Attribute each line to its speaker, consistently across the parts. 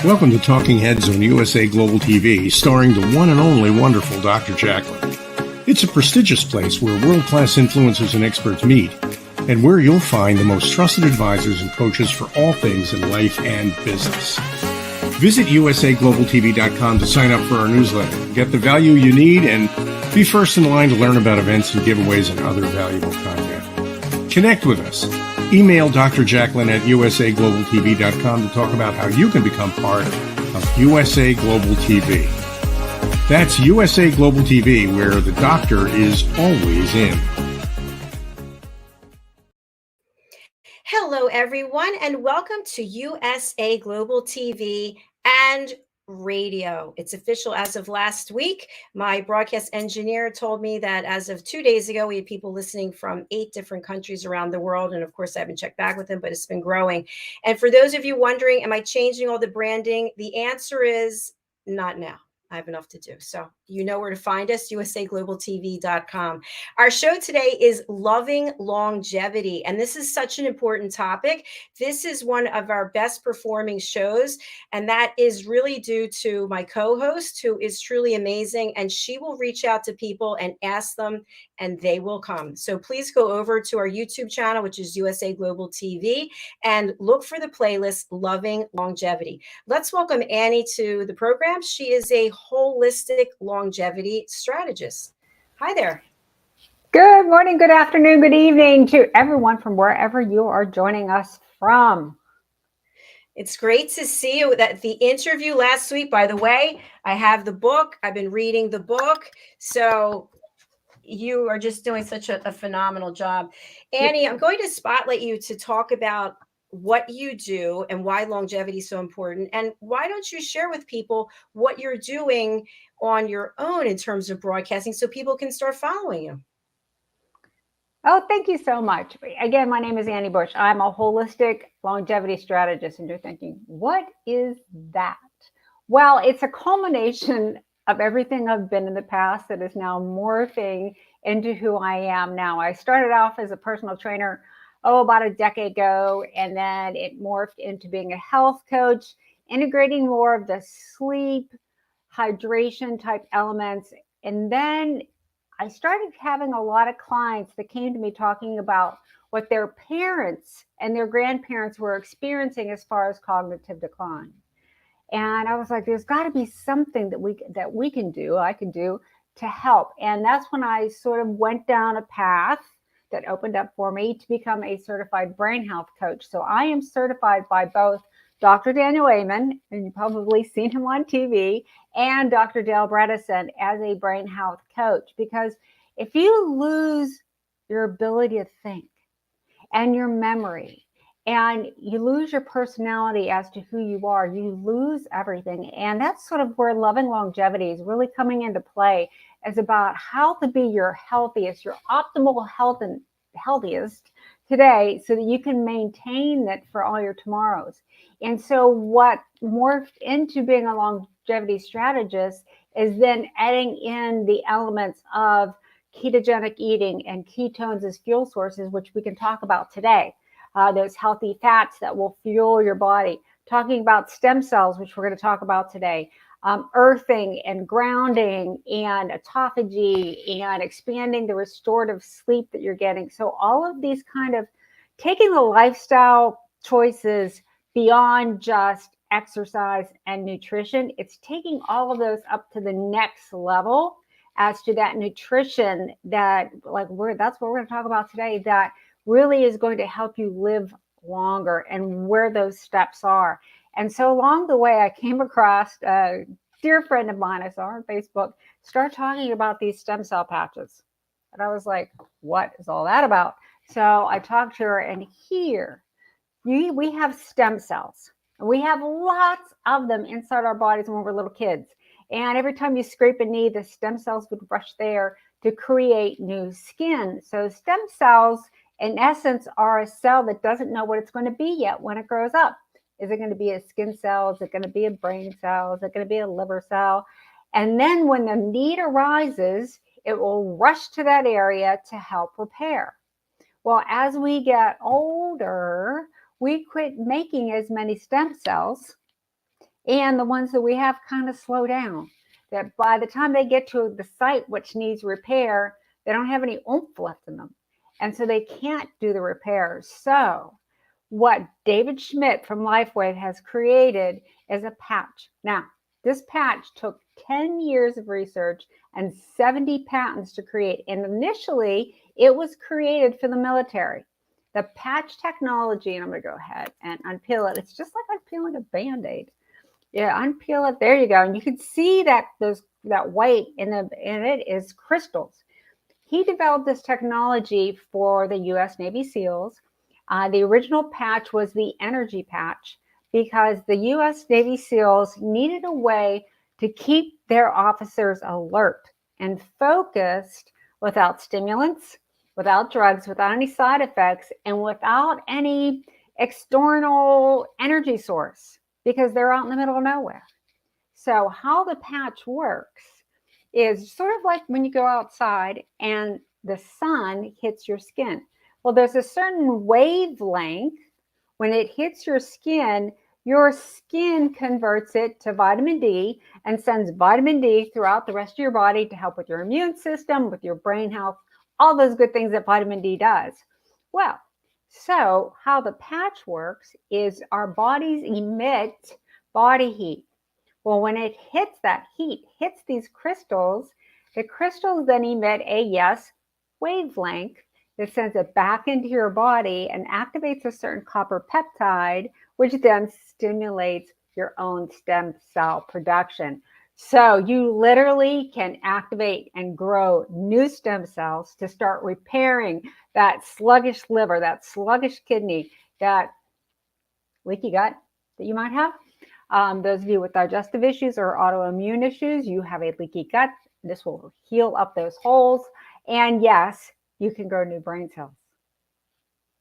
Speaker 1: Welcome to Talking Heads on USA Global TV, starring the one and only wonderful Dr. JACALYN. It's a prestigious place where world-class influencers and experts meet, and where you'll find the most trusted advisors and coaches for all things in life and business. Visit usaglobaltv.com to sign up for our newsletter, get the value you need, and be first in line to learn about events and giveaways and other valuable content. Connect with us. Email Dr. JACALYN at usaglobaltv.com to talk about how you can become part of USA Global TV. That's USA Global TV, where the doctor is always in.
Speaker 2: Hello, everyone, and welcome to USA Global TV and radio. It's official as of last week. My broadcast engineer told me that as of 2 days ago, we had people listening from 8 different countries around the world. And of course, I haven't checked back with them, but it's been growing. And for those of you wondering, am I changing all the branding? The answer is not now. I have enough to do. So you know where to find us, usaglobaltv.com. Our show today is Loving Longevity. And this is such an important topic. This is one of our best performing shows. And that is really due to my co-host, who is truly amazing. And she will reach out to people and ask them, and they will come. So please go over to our YouTube channel, which is USA Global TV, and look for the playlist Loving Longevity. Let's welcome Annie to the program. She is a holistic longevity strategist. Hi there.
Speaker 3: Good morning, good afternoon, good evening to everyone from wherever you are joining us from.
Speaker 2: It's great to see you. That the interview last week, by the way, I have the book. I've been reading the book. So you are just doing such a phenomenal job. Annie, I'm going to spotlight you to talk about what you do and why longevity is so important. And why don't you share with people what you're doing on your own in terms of broadcasting so people can start following you?
Speaker 3: Oh, thank you so much. Again, my name is Annie Bush. I'm a holistic longevity strategist. And you're thinking, what is that? Well, it's a culmination of everything I've been in the past that is now morphing into who I am now. I started off as a personal trainer about a decade ago, and then it morphed into being a health coach, integrating more of the sleep, hydration type elements. And then I started having a lot of clients that came to me talking about what their parents and their grandparents were experiencing as far as cognitive decline. And I was like, there's got to be something that we can do, I can do to help. And that's when I sort of went down a path that opened up for me to become a certified brain health coach. So I am certified by both Dr. Daniel Amen, and you've probably seen him on TV, and Dr. Dale Bredesen as a brain health coach. Because if you lose your ability to think and your memory, and you lose your personality as to who you are, you lose everything. And that's sort of where Loving Longevity is really coming into play, is about how to be your healthiest, your optimal health and healthiest today, so that you can maintain that for all your tomorrows. And so what morphed into being a longevity strategist is then adding in the elements of ketogenic eating and ketones as fuel sources, which we can talk about today. Those healthy fats that will fuel your body. Talking about stem cells, which we're going to talk about today. Earthing and grounding and autophagy and expanding the restorative sleep that you're getting. So all of these kind of taking the lifestyle choices beyond just exercise and nutrition, it's taking all of those up to the next level as to that nutrition that that's what we're going to talk about today, that really is going to help you live longer and where those steps are. And so along the way, I came across a dear friend of mine, I saw her on Facebook, start talking about these stem cell patches. And I was like, what is all that about? So I talked to her, and here we have stem cells. And we have lots of them inside our bodies when we're little kids. And every time you scrape a knee, the stem cells would rush there to create new skin. So stem cells, in essence, are a cell that doesn't know what it's going to be yet when it grows up. Is it going to be a skin cell? Is it going to be a brain cell? Is it going to be a liver cell? And then when the need arises, it will rush to that area to help repair. Well, as we get older, we quit making as many stem cells, and the ones that we have kind of slow down. That by the time they get to the site which needs repair, they don't have any oomph left in them. And so they can't do the repairs. So what David Schmidt from LifeWave has created is a patch. Now, this patch took 10 years of research and 70 patents to create. And initially, it was created for the military. The patch technology, and I'm going to go ahead and unpeel it. It's just like unpeeling a Band-Aid. Yeah, unpeel it. There you go. And you can see that that white in it is crystals. He developed this technology for the U.S. Navy SEALs. The original patch was the energy patch because the U.S. Navy SEALs needed a way to keep their officers alert and focused without stimulants, without drugs, without any side effects, and without any external energy source because they're out in the middle of nowhere. So how the patch works is sort of like when you go outside and the sun hits your skin. Well, there's a certain wavelength. When it hits your skin converts it to vitamin D and sends vitamin D throughout the rest of your body to help with your immune system, with your brain health, all those good things that vitamin D does. Well, so how the patch works is our bodies emit body heat. Well, when it hits, that heat hits these crystals, the crystals then emit a wavelength that sends it back into your body and activates a certain copper peptide, which then stimulates your own stem cell production. So you literally can activate and grow new stem cells to start repairing that sluggish liver, that sluggish kidney, that leaky gut that you might have. Those of you with digestive issues or autoimmune issues, you have a leaky gut. This will heal up those holes. And yes, you can grow new brain cells.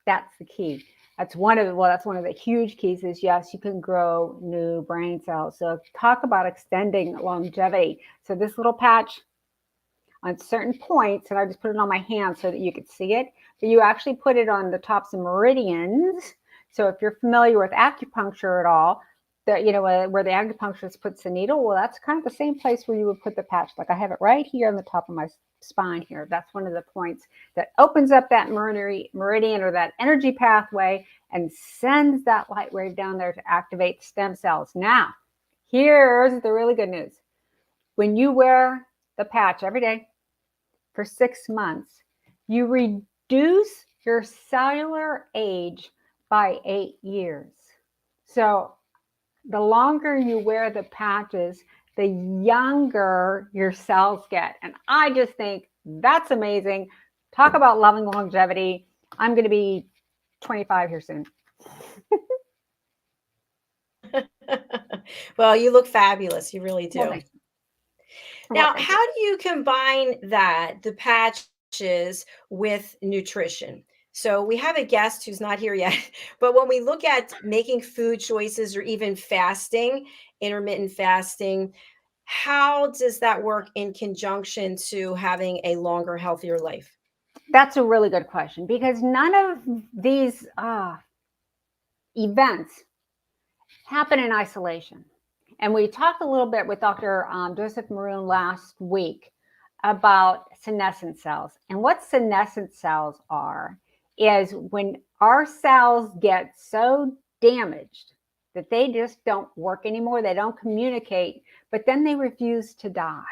Speaker 3: That's the key. That's one of the huge keys is yes, you can grow new brain cells. So talk about extending longevity. So this little patch on certain points, and I just put it on my hand so that you could see it, but you actually put it on the tops of meridians. So if you're familiar with acupuncture at all, that where the acupuncturist puts the needle, well, that's kind of the same place where you would put the patch. Like I have it right here on the top of my spine here. That's one of the points that opens up that meridian or that energy pathway and sends that light wave down there to activate stem cells. Now, here's the really good news. When you wear the patch every day for 6 months, you reduce your cellular age by 8 years. So the longer you wear the patches, the younger your cells get. And I just think that's amazing. Talk about loving longevity. I'm going to be 25 here soon.
Speaker 2: Well, you look fabulous. You really do.
Speaker 3: Well,
Speaker 2: now, how do you combine the patches with nutrition? So we have a guest who's not here yet, but when we look at making food choices or even fasting, intermittent fasting, how does that work in conjunction to having a longer, healthier life?
Speaker 3: That's a really good question because none of these events happen in isolation. And we talked a little bit with Dr. Joseph Maroon last week about senescent cells. And what senescent cells are is when our cells get so damaged that they just don't work anymore, they don't communicate, but then they refuse to die.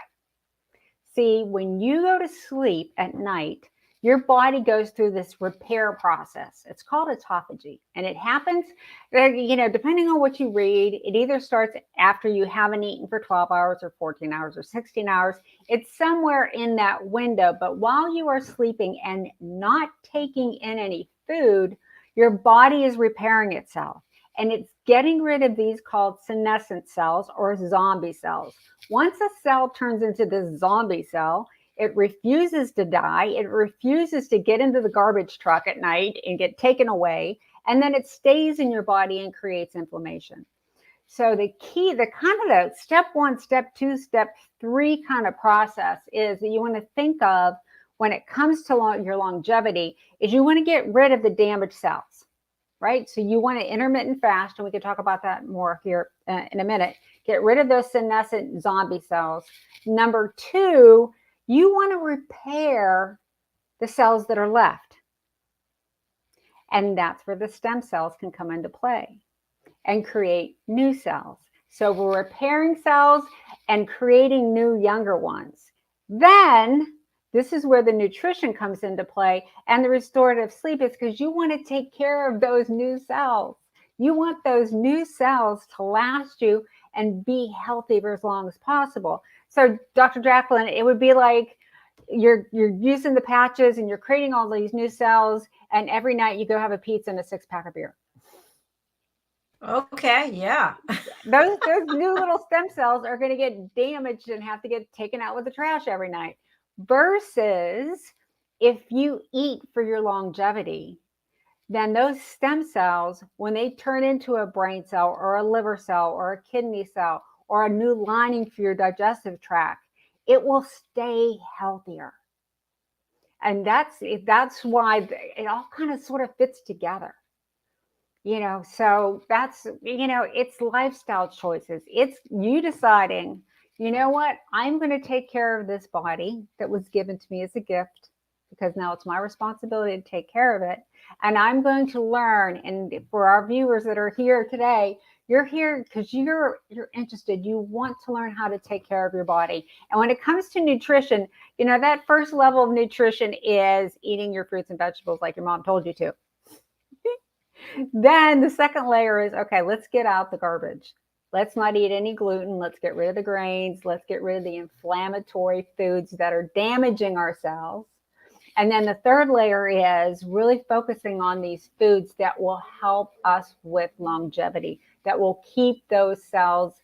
Speaker 3: See, when you go to sleep at night, your body goes through this repair process. It's called autophagy. And it happens, depending on what you read, it either starts after you haven't eaten for 12 hours or 14 hours or 16 hours. It's somewhere in that window. But while you are sleeping and not taking in any food, Your body is repairing itself, and it's getting rid of these called senescent cells or zombie cells. Once a cell turns into this zombie cell, it refuses to die. It refuses to get into the garbage truck at night and get taken away. And then it stays in your body and creates inflammation. So the key, the kind of the step 1, step 2, step 3 kind of process is that you want to think of when it comes to your longevity is you want to get rid of the damaged cells, right? So you want to intermittent fast, and we can talk about that more here in a minute. Get rid of those senescent zombie cells. Number 2, you want to repair the cells that are left. And that's where the stem cells can come into play and create new cells. So we're repairing cells and creating new younger ones. Then this is where the nutrition comes into play, and the restorative sleep is because you want to take care of those new cells. You want those new cells to last you and be healthy for as long as possible. So Dr. JACALYN, it would be like you're using the patches and you're creating all these new cells, and every night you go have a pizza and a 6-pack of beer.
Speaker 2: Okay, yeah.
Speaker 3: those new little stem cells are going to get damaged and have to get taken out with the trash every night. Versus if you eat for your longevity, then those stem cells, when they turn into a brain cell or a liver cell or a kidney cell or a new lining for your digestive tract, it will stay healthier. And that's why it all kind of sort of fits together. So that's, it's lifestyle choices. It's you deciding, you know what, I'm going to take care of this body that was given to me as a gift, because now it's my responsibility to take care of it. And I'm going to learn. And for our viewers that are here today, you're here because you're interested. You want to learn how to take care of your body. And when it comes to nutrition, that first level of nutrition is eating your fruits and vegetables like your mom told you to. Then the second layer is, okay, let's get out the garbage. Let's not eat any gluten. Let's get rid of the grains. Let's get rid of the inflammatory foods that are damaging our cells. And then the third layer is really focusing on these foods that will help us with longevity, that will keep those cells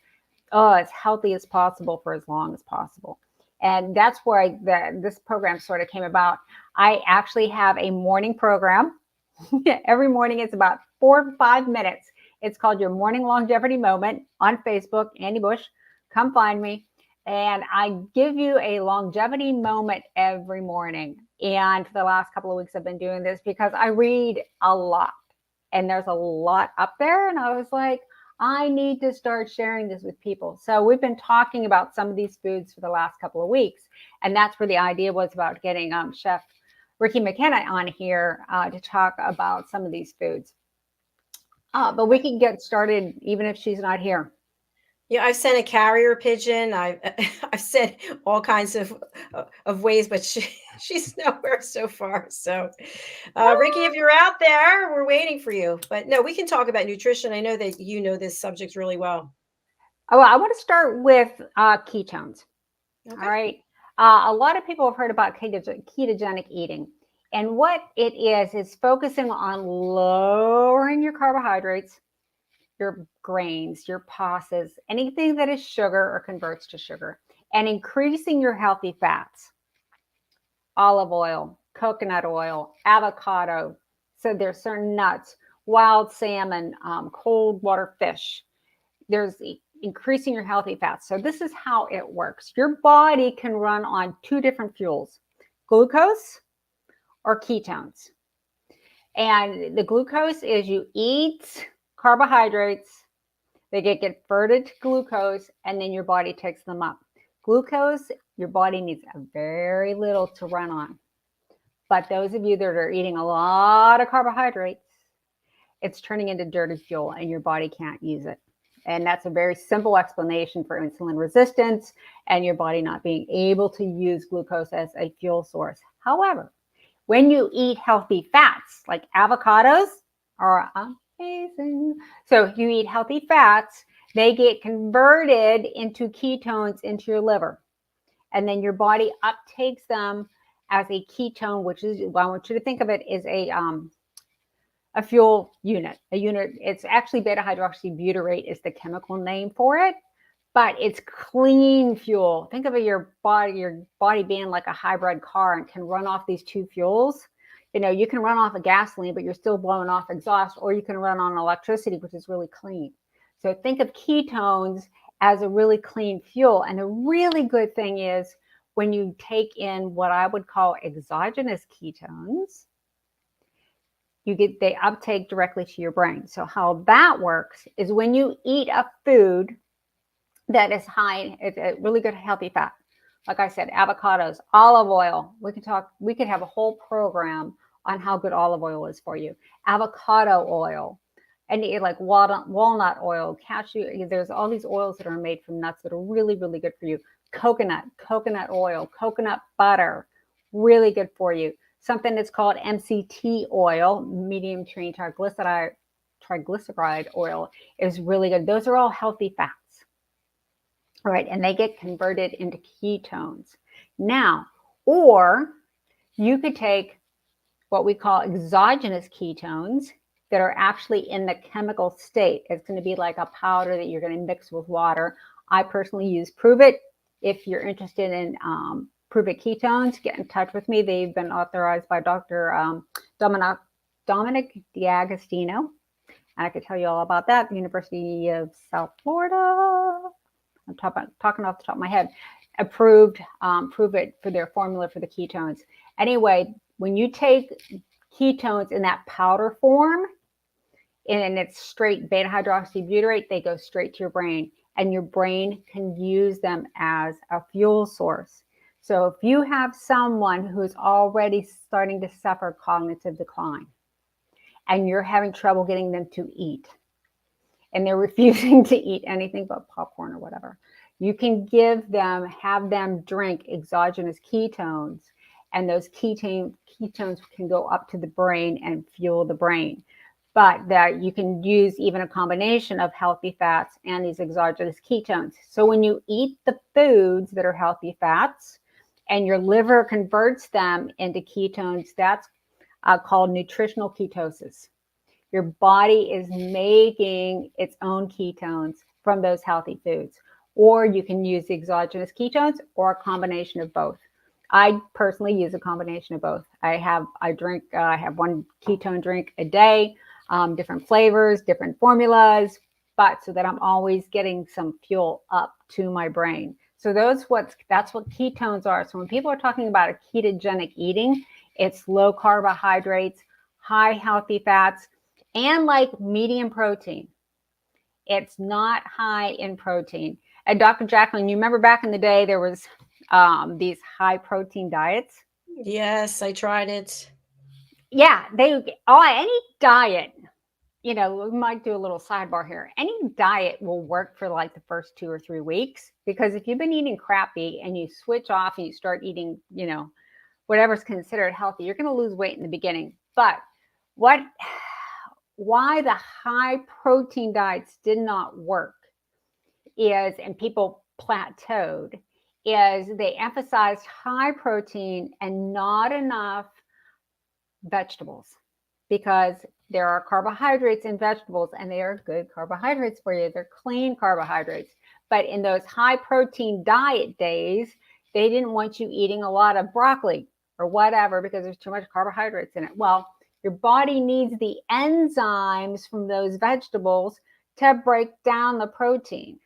Speaker 3: as healthy as possible for as long as possible. And that's where this program sort of came about. I actually have a morning program. Every morning it's about 4 to 5 minutes. It's called Your Morning Longevity Moment on Facebook, Annie Bush. Come find me. And I give you a longevity moment every morning. And for the last couple of weeks, I've been doing this because I read a lot. And there's a lot up there. And I was like, I need to start sharing this with people. So we've been talking about some of these foods for the last couple of weeks. And that's where the idea was about getting Chef Ricky McKenna on here to talk about some of these foods. But we can get started even if she's not here.
Speaker 2: Yeah, I've sent a carrier pigeon. I've sent all kinds of ways, but she's nowhere so far. So, Ricky, if you're out there, we're waiting for you. But no, we can talk about nutrition. I know that you know this subject really well.
Speaker 3: Oh, well, I want to start with ketones.
Speaker 2: Okay.
Speaker 3: All right. A lot of people have heard about ketogenic eating. And what it is focusing on lowering your carbohydrates, your grains, your pastas, anything that is sugar or converts to sugar, and increasing your healthy fats, olive oil, coconut oil, avocado. So there's certain nuts, wild salmon, cold water fish. There's increasing your healthy fats. So this is how it works. Your body can run on 2 different fuels, glucose or ketones. And the glucose is you eat carbohydrates, they get converted to glucose, and then your body takes them up. Glucose, your body needs very little to run on. But those of you that are eating a lot of carbohydrates, it's turning into dirty fuel and your body can't use it. And that's a very simple explanation for insulin resistance and your body not being able to use glucose as a fuel source. However, when you eat healthy fats, like avocados are amazing. So if you eat healthy fats, they get converted into ketones into your liver. And then your body uptakes them as a ketone, which is, well, I want you to think of it as a a fuel unit. A unit, it's actually beta hydroxybutyrate is the chemical name for it, but it's clean fuel. Think of your body being like a hybrid car and can run off these two fuels. You can run off of gasoline, but you're still blowing off exhaust, or you can run on electricity, which is really clean. So think of ketones as a really clean fuel. And the really good thing is when you take in what I would call exogenous ketones, they uptake directly to your brain. So how that works is when you eat a food that is high, it's a really good healthy fat. Like I said, avocados, olive oil. We could have a whole program on how good olive oil is for you. Avocado oil, and like walnut oil, cashew. There's all these oils that are made from nuts that are really, really good for you. Coconut oil, coconut butter, really good for you. Something that's called MCT oil, medium chain triglyceride oil, is really good. Those are all healthy fats. All right, and they get converted into ketones. Now, or you could take what we call exogenous ketones that are actually in the chemical state. It's going to be like a powder that you're going to mix with water. I personally use Prove It. If you're interested in Prove It ketones, get in touch with me. They've been authorized by Dr. Dominic D'Agostino. And I could tell you all about that. The University of South Florida. I'm talking off the top of my head. Approved Prove It for their formula for the ketones. Anyway, when you take ketones in that powder form, and it's straight beta hydroxybutyrate, they go straight to your brain, and your brain can use them as a fuel source. So if you have someone who's already starting to suffer cognitive decline, and you're having trouble getting them to eat, and they're refusing to eat anything but popcorn or whatever, you can have them drink exogenous ketones, and those ketones can go up to the brain and fuel the brain. But that you can use even a combination of healthy fats and these exogenous ketones. So when you eat the foods that are healthy fats and your liver converts them into ketones, that's called nutritional ketosis. Your body is making its own ketones from those healthy foods. Or you can use exogenous ketones or a combination of both. I personally use a combination of both. I have one ketone drink a day, different flavors, different formulas, but so that I'm always getting some fuel up to my brain. So that's what ketones are. So when people are talking about a ketogenic eating, it's low carbohydrates, high healthy fats, and like medium protein. It's not high in protein. And Dr. Jacalyn, you remember back in the day, there was these high protein diets?
Speaker 2: Yes, I tried it.
Speaker 3: Yeah, any diet, we might do a little sidebar here. Any diet will work for like the first 2 or 3 weeks, because if you've been eating crappy and you switch off and you start eating, whatever's considered healthy, you're going to lose weight in the beginning. But why the high protein diets did not work and people plateaued, is they emphasized high protein and not enough vegetables, because there are carbohydrates in vegetables and they are good carbohydrates for you. They're clean carbohydrates. But in those high protein diet days, they didn't want you eating a lot of broccoli or whatever because there's too much carbohydrates in it. Well, your body needs the enzymes from those vegetables to break down the protein.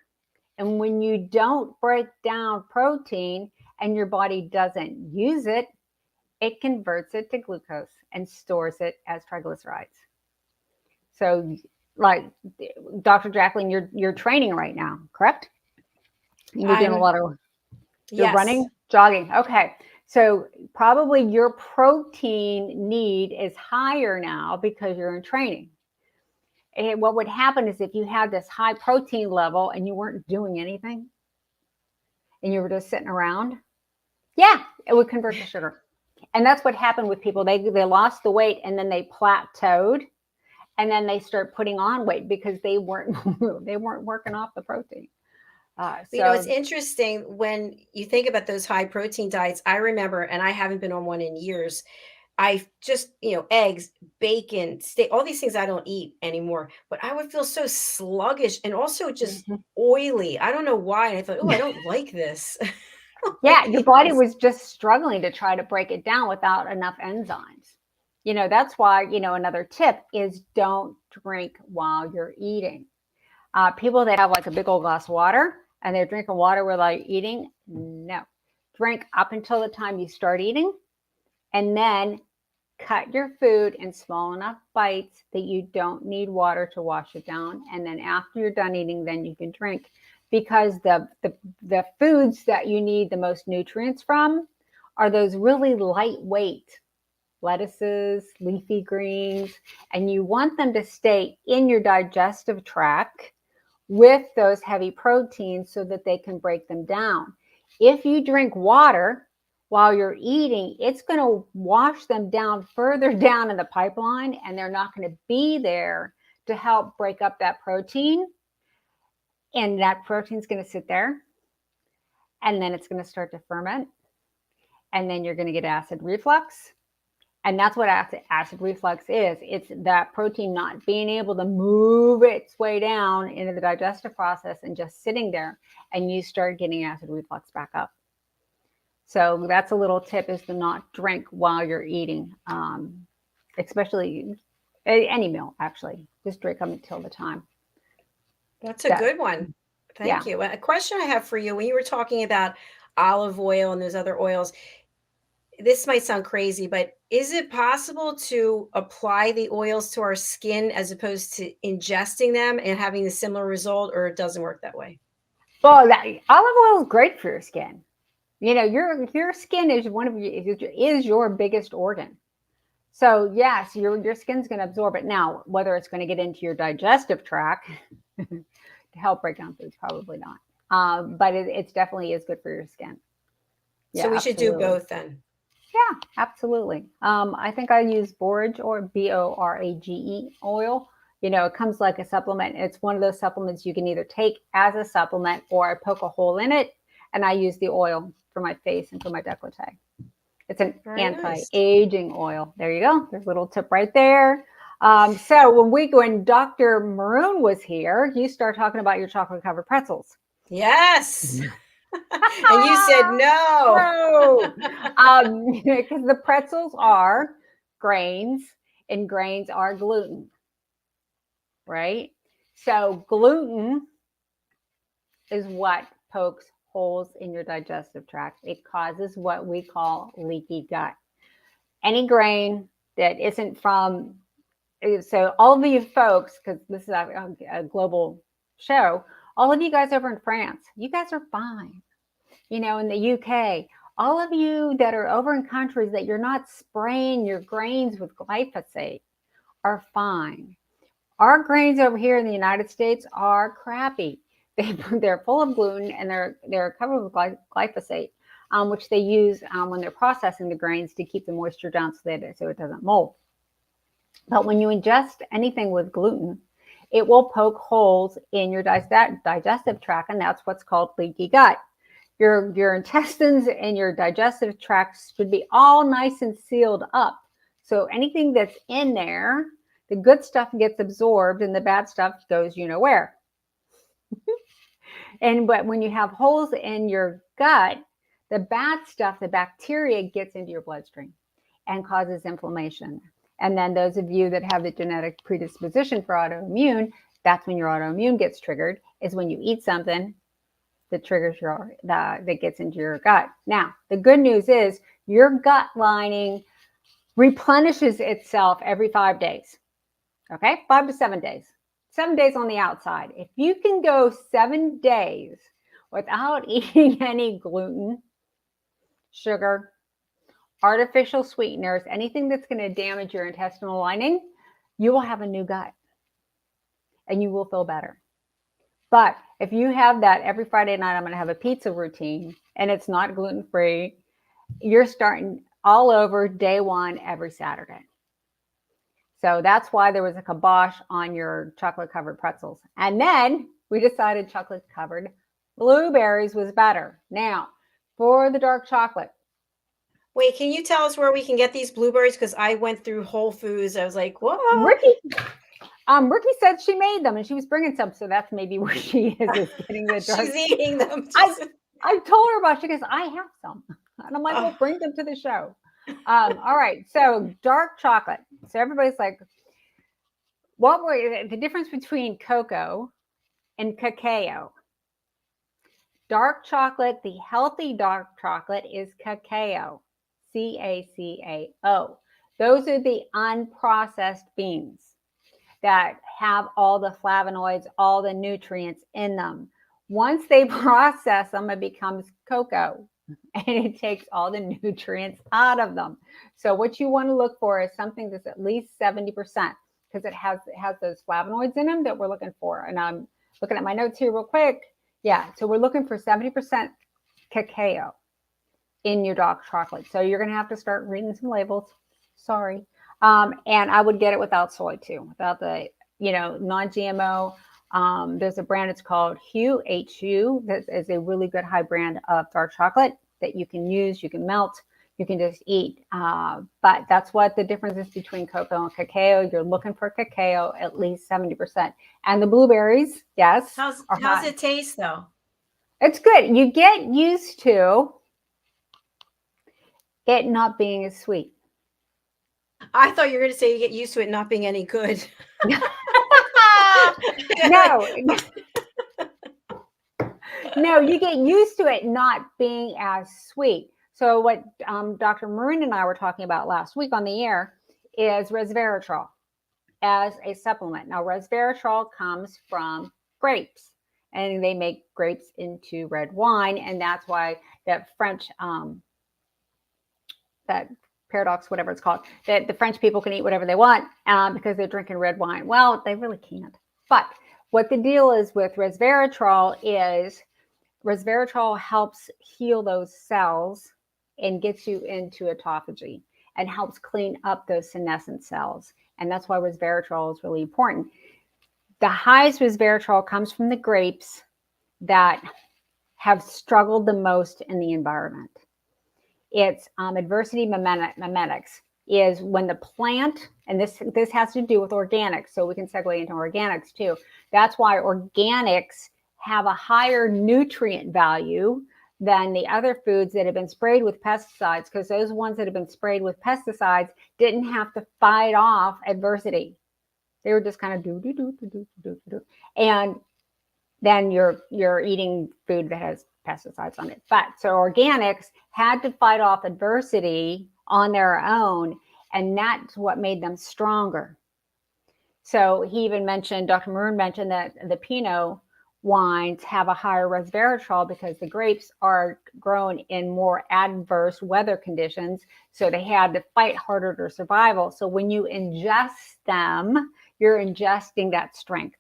Speaker 3: And when you don't break down protein and your body doesn't use it, it converts it to glucose and stores it as triglycerides. So, like Dr. Jacalyn, you're training right now, correct? You're doing a lot of
Speaker 2: yes.
Speaker 3: running, jogging. Okay. So probably your protein need is higher now because you're in training. And what would happen is if you had this high protein level and you weren't doing anything and you were just sitting around, it would convert to sugar. And that's what happened with people. They lost the weight and then they plateaued, and then they start putting on weight because they weren't working off the protein.
Speaker 2: It's interesting when you think about those high protein diets. I remember, and I haven't been on one in years, I just, eggs, bacon, steak, all these things I don't eat anymore, but I would feel so sluggish and also just
Speaker 3: Mhm.
Speaker 2: oily. I don't know why. And I thought, oh, I don't like this. I don't
Speaker 3: Yeah,
Speaker 2: like
Speaker 3: your
Speaker 2: eating
Speaker 3: body
Speaker 2: this.
Speaker 3: was just struggling to try to break it down without enough enzymes. That's why, another tip is don't drink while you're eating. People that have like a big old glass of water and they're drinking water while they're eating, no. Drink up until the time you start eating, and then cut your food in small enough bites that you don't need water to wash it down. And then after you're done eating, then you can drink, because the foods that you need the most nutrients from are those really lightweight lettuces, leafy greens, and you want them to stay in your digestive tract with those heavy proteins so that they can break them down. If you drink water while you're eating, it's going to wash them down further down in the pipeline, and they're not going to be there to help break up that protein. And that protein's going to sit there, and then it's going to start to ferment, and then you're going to get acid reflux. And that's what acid reflux is. It's that protein not being able to move its way down into the digestive process and just sitting there, and you start getting acid reflux back up. So that's a little tip, is to not drink while you're eating, especially any meal, actually. Just drink them until the time.
Speaker 2: That's a
Speaker 3: That,
Speaker 2: good one.
Speaker 3: yeah.
Speaker 2: Thank you. A question I have for you, when you were talking about olive oil and those other oils, this might sound crazy, but is it possible to apply the oils to our skin as opposed to ingesting them and having a similar result, or it doesn't work that way?
Speaker 3: Well, olive oil is great for your skin. Your skin is is your biggest organ. So yes, your skin's going to absorb it. Now, whether it's going to get into your digestive tract to help break down foods, probably not. But it definitely is good for your skin.
Speaker 2: So
Speaker 3: Yeah,
Speaker 2: we should do
Speaker 3: absolutely.
Speaker 2: both then.
Speaker 3: Yeah, absolutely. I think I use borage, or borage oil. It comes like a supplement. It's one of those supplements you can either take as a supplement, or I poke a hole in it and I use the oil for my face and for my décolleté. It's an
Speaker 2: Very nice.
Speaker 3: anti-aging oil. There you go. There's a little tip right there. So when Dr. Maroon was here, you start talking about your chocolate covered pretzels.
Speaker 2: Yes. And you said no.
Speaker 3: No, because the pretzels are grains, and grains are gluten, right? So gluten is what pokes holes in your digestive tract. It causes what we call leaky gut. Any grain that isn't from, so all of you folks, because this is a global show, all of you guys over in France, you guys are fine. In the UK, all of you that are over in countries that you're not spraying your grains with glyphosate are fine. Our grains over here in the United States are crappy. They're full of gluten, and they're covered with glyphosate, which they use when they're processing the grains to keep the moisture down so it doesn't mold. But when you ingest anything with gluten, it will poke holes in your digestive tract, and that's what's called leaky gut. Your intestines and your digestive tract should be all nice and sealed up. So anything that's in there, the good stuff gets absorbed and the bad stuff goes where. But when you have holes in your gut, the bad stuff, the bacteria, gets into your bloodstream and causes inflammation. And then those of you that have the genetic predisposition for autoimmune, that's when your autoimmune gets triggered, is when you eat something that triggers that gets into your gut. Now, the good news is your gut lining replenishes itself every 5 days. Okay, 5 to 7 days. 7 days on the outside. If you can go 7 days without eating any gluten, sugar, artificial sweeteners, anything that's going to damage your intestinal lining, you will have a new gut and you will feel better. But if you have that every Friday night, I'm going to have a pizza routine, and it's not gluten-free, you're starting all over day one every Saturday. So that's why there was a kibosh on your chocolate-covered pretzels. And then we decided chocolate-covered blueberries was better. Now, for the dark chocolate,
Speaker 2: Wait, can you tell us where we can get these blueberries? Because I went through Whole Foods. I was like, what?
Speaker 3: Ricky said she made them and she was bringing some, so that's maybe where she is getting the dark.
Speaker 2: She's eating them.
Speaker 3: I told her about it. She goes, I have some. And I'm like, well, bring them to the show. All right. So dark chocolate. So everybody's like, what were the difference between cocoa and cacao? Dark chocolate, the healthy dark chocolate is cacao, CACAO. Those are the unprocessed beans that have all the flavonoids, all the nutrients in them. Once they process them, it becomes cocoa and it takes all the nutrients out of them. So what you want to look for is something that's at least 70% because it has those flavonoids in them that we're looking for. And I'm looking at my notes here real quick. Yeah, so we're looking for 70% cacao in your dark chocolate. So you're going to have to start reading some labels. Sorry. And I would get it without soy too, without the, non-GMO. There's a brand, it's called HU, HU. That is a really good high brand of dark chocolate that you can use, you can melt, you can just eat. But that's what the difference is between cocoa and cacao. You're looking for cacao, at least 70%. And the blueberries, yes.
Speaker 2: How's it taste though?
Speaker 3: It's good. You get used to it not being as sweet.
Speaker 2: I thought you were going to say you get used to it not being any good.
Speaker 3: No, you get used to it not being as sweet. So what Dr. Marin and I were talking about last week on the air is resveratrol as a supplement. Now, resveratrol comes from grapes, and they make grapes into red wine, and that's why that French, that paradox, whatever it's called, that the French people can eat whatever they want because they're drinking red wine. Well, they really can't. But what the deal is with resveratrol is resveratrol helps heal those cells and gets you into autophagy and helps clean up those senescent cells. And that's why resveratrol is really important. The highest resveratrol comes from the grapes that have struggled the most in the environment. It's adversity mimetics is when the plant, and this has to do with organics, so we can segue into organics too. That's why organics have a higher nutrient value than the other foods that have been sprayed with pesticides, because those ones that have been sprayed with pesticides didn't have to fight off adversity. They were just kind of do. And then you're eating food that has pesticides on it. But so organics had to fight off adversity on their own, and that's what made them stronger. So he even mentioned, Dr. Maroon mentioned that the Pinot wines have a higher resveratrol because the grapes are grown in more adverse weather conditions. So they had to fight harder to survival. So when you ingest them, you're ingesting that strength,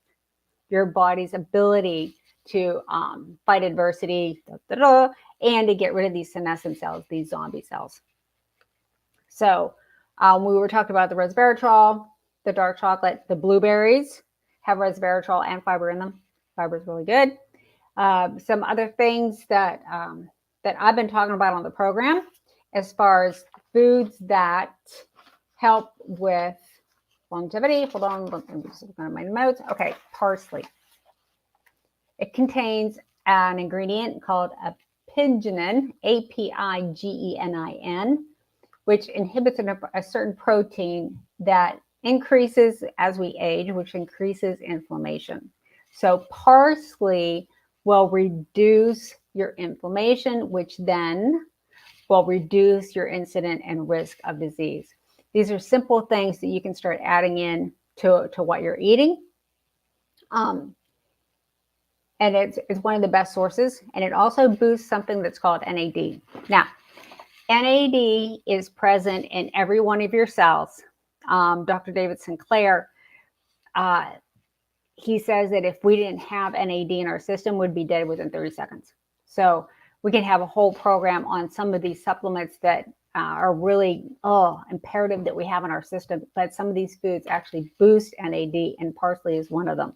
Speaker 3: your body's ability to fight adversity, and to get rid of these senescent cells, these zombie cells. So we were talking about the resveratrol, the dark chocolate, the blueberries have resveratrol and fiber in them. Fiber is really good. Some other things that I've been talking about on the program as far as foods that help with longevity. Hold on, I'm just looking at my notes. Okay, parsley. It contains an ingredient called apiginin, APIGENIN, which inhibits a certain protein that increases as we age, which increases inflammation. So parsley will reduce your inflammation, which then will reduce your incidence and risk of disease. These are simple things that you can start adding in to what you're eating. And it's one of the best sources. And it also boosts something that's called NAD. Now, NAD is present in every one of your cells. Dr. David Sinclair, he says that if we didn't have NAD in our system, we'd be dead within 30 seconds. So we can have a whole program on some of these supplements that are really imperative that we have in our system. But some of these foods actually boost NAD, and parsley is one of them.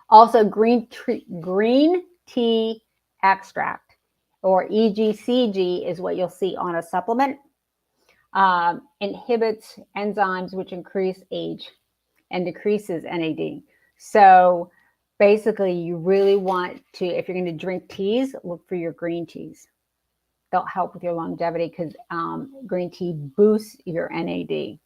Speaker 3: Also, green tea extract or EGCG is what you'll see on a supplement, inhibits enzymes which increase age and decreases NAD. So basically, you really want to, if you're going to drink teas, look for your green teas. They'll help with your longevity because green tea boosts your NAD.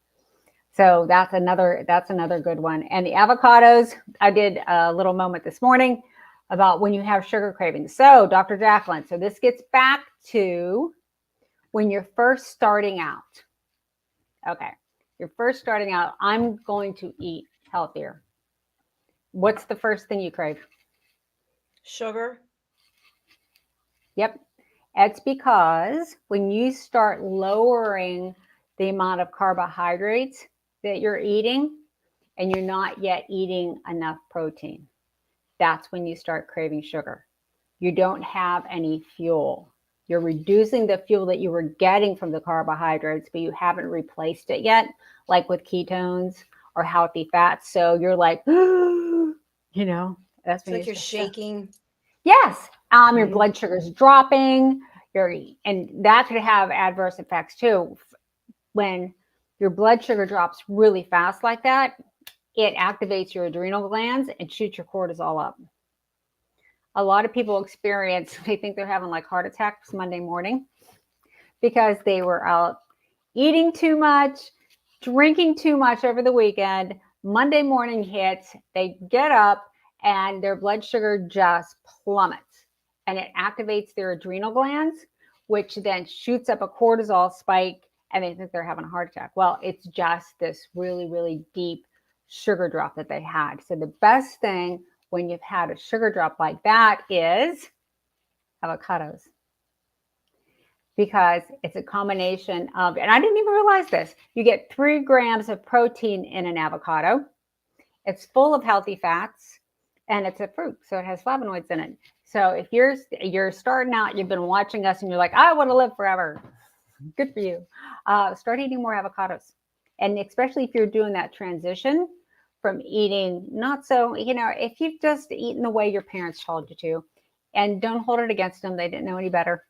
Speaker 3: So that's another good one. And the avocados, I did a little moment this morning about when you have sugar cravings. So Dr. JACALYN, so this gets back to when you're first starting out. Okay, you're first starting out, I'm going to eat healthier. What's the first thing you crave?
Speaker 2: Sugar.
Speaker 3: Yep. It's because when you start lowering the amount of carbohydrates that you're eating and you're not yet eating enough protein, that's when you start craving sugar. You don't have any fuel. You're reducing the fuel that you were getting from the carbohydrates, but you haven't replaced it yet, like with ketones or healthy fats. So you're like, you know, that's when
Speaker 2: It's like you're shaking.
Speaker 3: Yes. Your blood sugar is dropping. And that could have adverse effects too. When your blood sugar drops really fast like that, it activates your adrenal glands and shoots your cortisol up. A lot of people they think they're having like heart attacks Monday morning because they were out eating too much, drinking too much over the weekend. Monday morning hits, they get up and their blood sugar just plummets. And it activates their adrenal glands, which then shoots up a cortisol spike, and they think they're having a heart attack. Well, it's just this really, really deep sugar drop that they had. So the best thing when you've had a sugar drop like that is avocados. Because it's a combination of, and I didn't even realize this, you get 3 grams of protein in an avocado. It's full of healthy fats, and it's a fruit, so it has flavonoids in it. So if you're starting out, you've been watching us, and you're like, I want to live forever. Good for you. Start eating more avocados, and especially if you're doing that transition from eating not so, if you've just eaten the way your parents told you to, and don't hold it against them, they didn't know any better.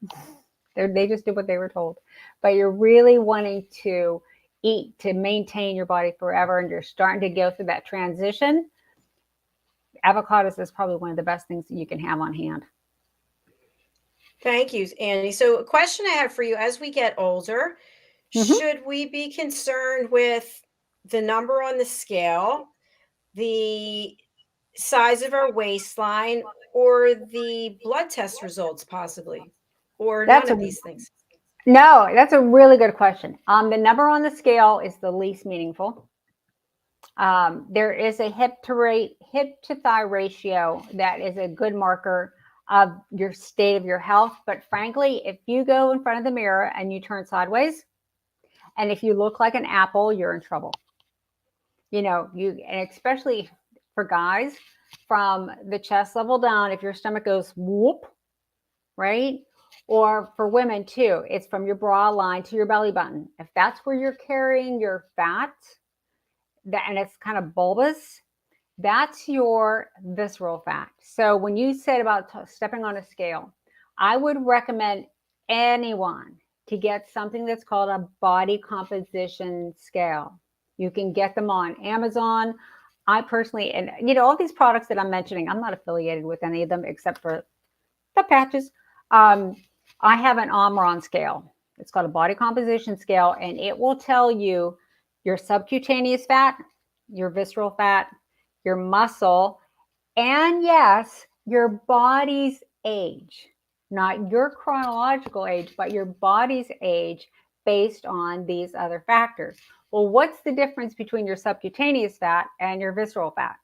Speaker 3: They just did what they were told. But you're really wanting to eat to maintain your body forever, and you're starting to go through that transition. Avocados is probably one of the best things that you can have on hand.
Speaker 2: Thank you, Annie. So a question I have for you, as we get older, should we be concerned with the number on the scale, the size of our waistline, or the blood test results possibly, or none of these things?
Speaker 3: No, that's a really good question. The number on the scale is the least meaningful. There is a hip to thigh ratio that is a good marker of your state of your health. But frankly, if you go in front of the mirror and you turn sideways, and if you look like an apple, you're in trouble. And especially for guys, from the chest level down, if your stomach goes whoop, right? Or for women too, it's from your bra line to your belly button. If that's where you're carrying your fat, and it's kind of bulbous, that's your visceral fat. So when you said about stepping on a scale, I would recommend anyone to get something that's called a body composition scale. You can get them on Amazon. I personally, and all these products that I'm mentioning, I'm not affiliated with any of them except for the patches. I have an Omron scale. It's called a body composition scale, and it will tell you your subcutaneous fat, your visceral fat, your muscle, and yes, your body's age. Not your chronological age, but your body's age based on these other factors. Well, what's the difference between your subcutaneous fat and your visceral fat?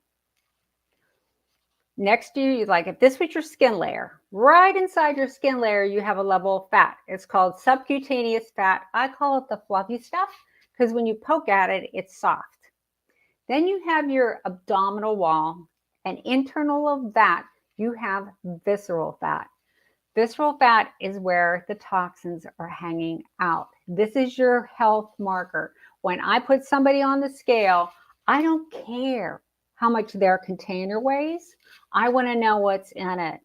Speaker 3: Next to you, like if this was your skin layer, right inside your skin layer, you have a level of fat. It's called subcutaneous fat. I call it the fluffy stuff because when you poke at it, it's soft. Then you have your abdominal wall, and internal of that, you have visceral fat. Visceral fat is where the toxins are hanging out. This is your health marker. When I put somebody on the scale, I don't care how much their container weighs. I want to know what's in it.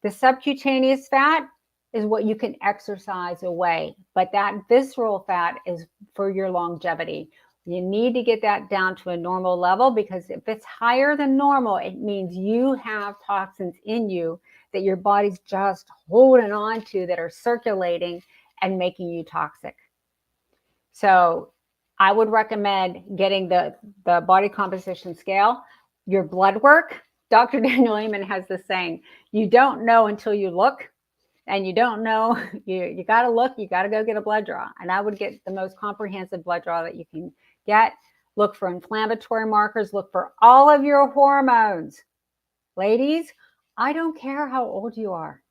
Speaker 3: The subcutaneous fat, is what you can exercise away. But that visceral fat is for your longevity. You need to get that down to a normal level, because if it's higher than normal, it means you have toxins in you that your body's just holding on to, that are circulating and making you toxic. So I would recommend getting the body composition scale, your blood work. Dr. Daniel Amen has this saying, you don't know until you look. And you don't know, you got to look, you got to go get a blood draw. And I would get the most comprehensive blood draw that you can get. Look for inflammatory markers, look for all of your hormones. Ladies, I don't care how old you are.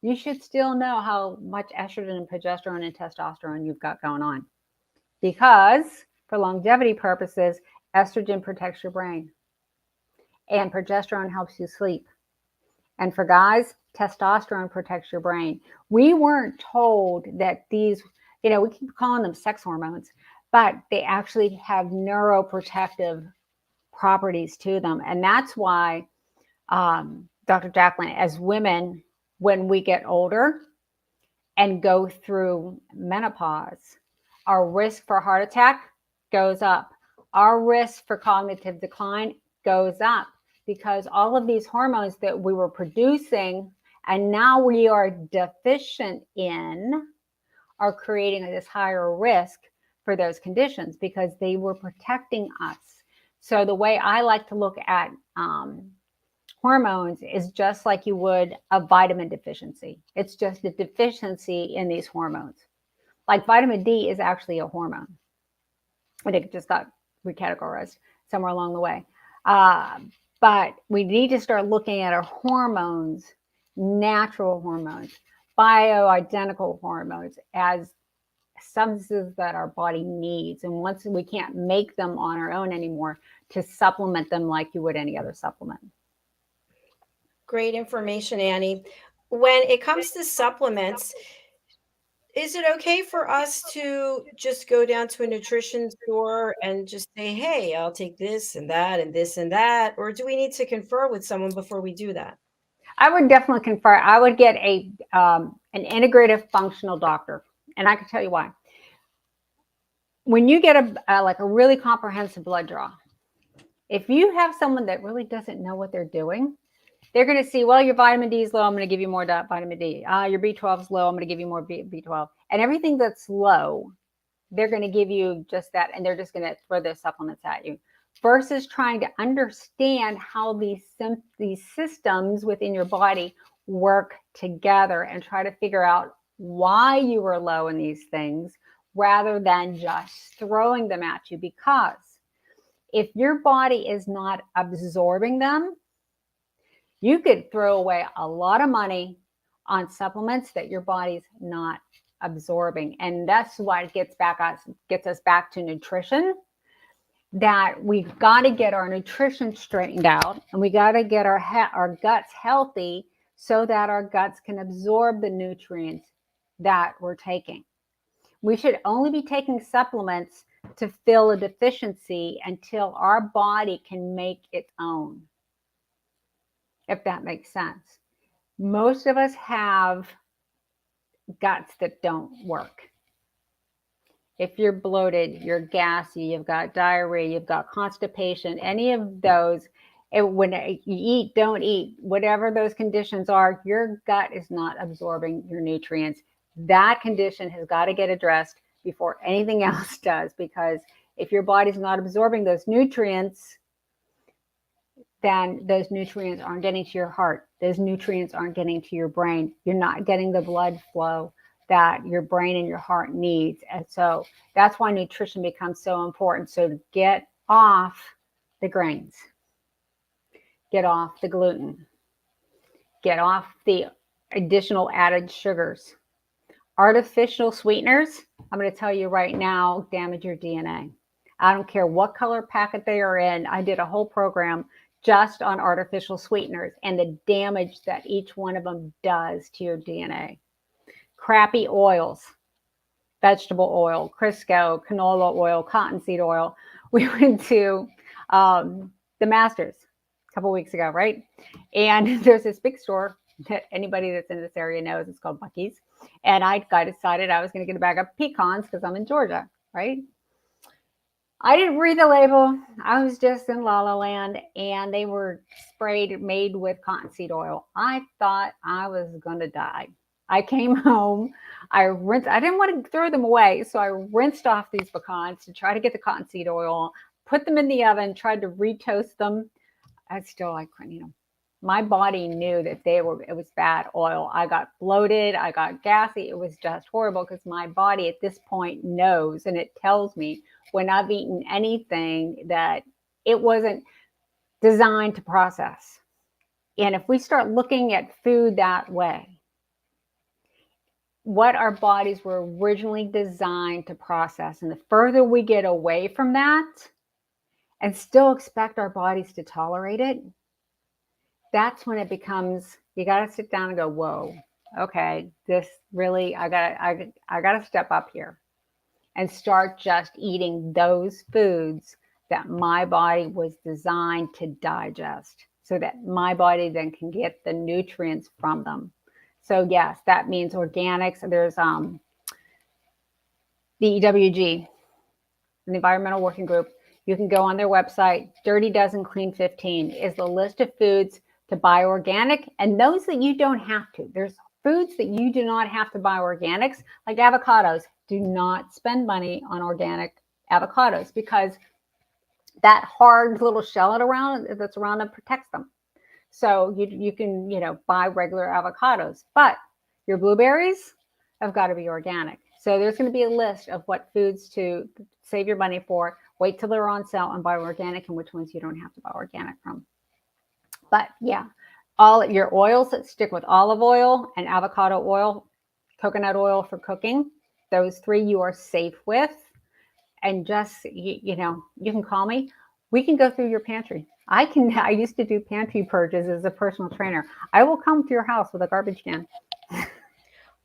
Speaker 3: You should still know how much estrogen and progesterone and testosterone you've got going on. Because for longevity purposes, estrogen protects your brain and progesterone helps you sleep. And for guys, testosterone protects your brain. We weren't told that these, we keep calling them sex hormones, but they actually have neuroprotective properties to them. And that's why, Dr. JACALYN, as women, when we get older and go through menopause, our risk for heart attack goes up. Our risk for cognitive decline goes up, because all of these hormones that we were producing and now we are deficient in are creating this higher risk for those conditions, because they were protecting us. So the way I like to look at hormones is just like you would a vitamin deficiency. It's just a deficiency in these hormones. Like vitamin D is actually a hormone. I think it just got recategorized somewhere along the way. But we need to start looking at our hormones, natural hormones, bioidentical hormones, as substances that our body needs. And once we can't make them on our own anymore, to supplement them like you would any other supplement.
Speaker 2: Great information, Annie. When it comes to supplements, is it okay for us to just go down to a nutrition store and just say, hey, I'll take this and that and this and that? Or do we need to confer with someone before we do that?
Speaker 3: I would definitely confer. I would get an integrative functional doctor. And I can tell you why. When you get a really comprehensive blood draw, if you have someone that really doesn't know what they're doing, they're going to see, well, your vitamin D is low, I'm going to give you more vitamin D. Your B12 is low, I'm going to give you more B12. And everything that's low, they're going to give you just that, and they're just going to throw those supplements at you. Versus trying to understand how these systems within your body work together and try to figure out why you were low in these things, rather than just throwing them at you. Because if your body is not absorbing them, you could throw away a lot of money on supplements that your body's not absorbing. And that's why it gets us back to nutrition, that we've got to get our nutrition straightened out, and we got to get our guts healthy so that our guts can absorb the nutrients that we're taking. We should only be taking supplements to fill a deficiency until our body can make its own, if that makes sense. Most of us have guts that don't work. If you're bloated, you're gassy, you've got diarrhea, you've got constipation, any of those, when you eat, don't eat, whatever those conditions are, your gut is not absorbing your nutrients. That condition has got to get addressed before anything else does, because if your body's not absorbing those nutrients, then those nutrients aren't getting to your heart. Those nutrients aren't getting to your brain. You're not getting the blood flow that your brain and your heart needs. And so that's why nutrition becomes so important. So get off the grains, get off the gluten, get off the additional added sugars. Artificial sweeteners, I'm going to tell you right now, damage your DNA. I don't care what color packet they are in. I did a whole program just on artificial sweeteners and the damage that each one of them does to your DNA. Crappy oils, vegetable oil, Crisco, canola oil, cottonseed oil. We went to the Masters a couple weeks ago, right? And there's this big store, that anybody that's in this area knows. It's called Buc-ee's. And I decided I was going to get a bag of pecans because I'm in Georgia, right? I didn't read the label. I was just in La La Land, and they were made with cottonseed oil. I thought I was going to die. I came home. I didn't want to throw them away, so I rinsed off these pecans to try to get the cottonseed oil, put them in the oven, tried to retoast them. I couldn't, my body knew that it was bad oil. I got bloated. I got gassy. It was just horrible because my body at this point knows, and it tells me when I've eaten anything that it wasn't designed to process. And if we start looking at food that way, what our bodies were originally designed to process, and the further we get away from that and still expect our bodies to tolerate it, that's when it becomes, you got to sit down and go, whoa, okay, this really, I got to step up here and start just eating those foods that my body was designed to digest so that my body then can get the nutrients from them. So yes, that means organics. There's the EWG, the Environmental Working Group. You can go on their website. Dirty Dozen Clean 15 is the list of foods to buy organic, and those that you don't have to. There's foods that you do not have to buy organics, like avocados. Do not spend money on organic avocados because that hard little shell that's around them protects them. So you can, buy regular avocados, but your blueberries have got to be organic. So there's going to be a list of what foods to save your money for. Wait till they're on sale and buy organic, and which ones you don't have to buy organic from. But yeah, all your oils that stick with olive oil and avocado oil, coconut oil for cooking, those three you are safe with. And just, you can call me. We can go through your pantry. I used to do pantry purges as a personal trainer. I will come to your house with a garbage can.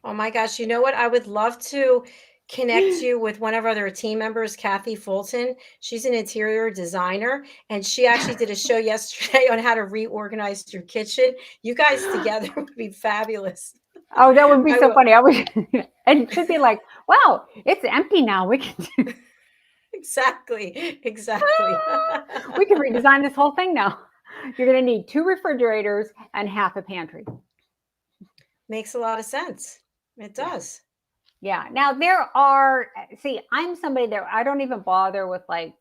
Speaker 2: Oh my gosh. You know what? I would love to connect you with one of our other team members, Kathy Fulton. She's an interior designer, and she actually did a show yesterday on how to reorganize your kitchen. You guys together would be fabulous.
Speaker 3: Oh, that would be so funny. And she'd be like, wow, it's empty now. We can do
Speaker 2: Exactly.
Speaker 3: we can redesign this whole thing now. You're going to need 2 refrigerators and half a pantry.
Speaker 2: Makes a lot of sense. It does.
Speaker 3: Yeah. Now I'm somebody that I don't even bother with like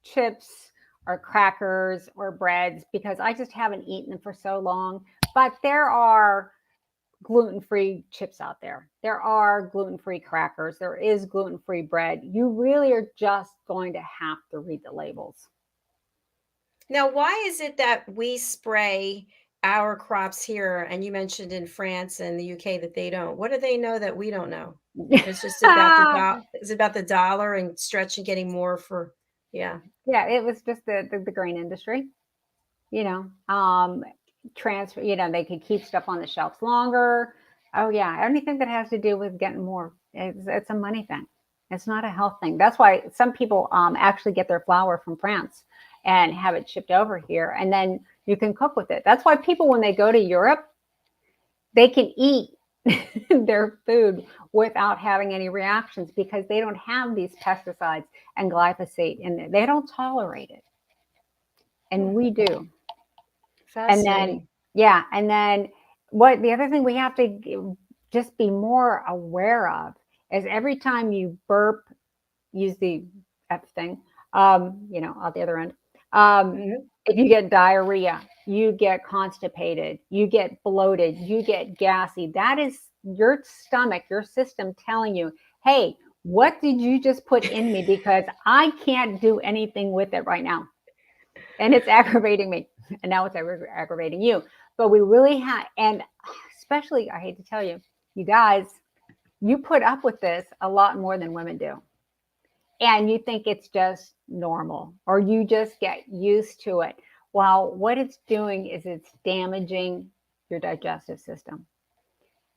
Speaker 3: chips or crackers or breads because I just haven't eaten them for so long. But there are gluten-free chips out there. There are gluten-free crackers. There is gluten-free bread. You really are just going to have to read the labels.
Speaker 2: Now, why is it that we spray our crops here, and you mentioned in France and the UK that they don't? What do they know that we don't know? It's just about the dollar and stretching, getting more for, yeah.
Speaker 3: Yeah, it was just the grain industry. Transfer, they could keep stuff on the shelves longer. Oh yeah, anything that has to do with getting more, it's a money thing. It's not a health thing. That's why some people actually get their flour from France and have it shipped over here, and then you can cook with it. That's why people, when they go to Europe, they can eat their food without having any reactions because they don't have these pesticides and glyphosate in there. They don't tolerate it, and we do.
Speaker 2: Fascinating.
Speaker 3: And then what the other thing we have to just be more aware of is every time you burp, use the F thing, out the other end. If you get diarrhea, you get constipated, you get bloated, you get gassy. That is your stomach, your system telling you, hey, what did you just put in me? Because I can't do anything with it right now. And it's aggravating me. And now it's aggravating you. But we really have, and especially, I hate to tell you, you guys, you put up with this a lot more than women do. And you think it's just normal, or you just get used to it. Well, what it's doing is it's damaging your digestive system.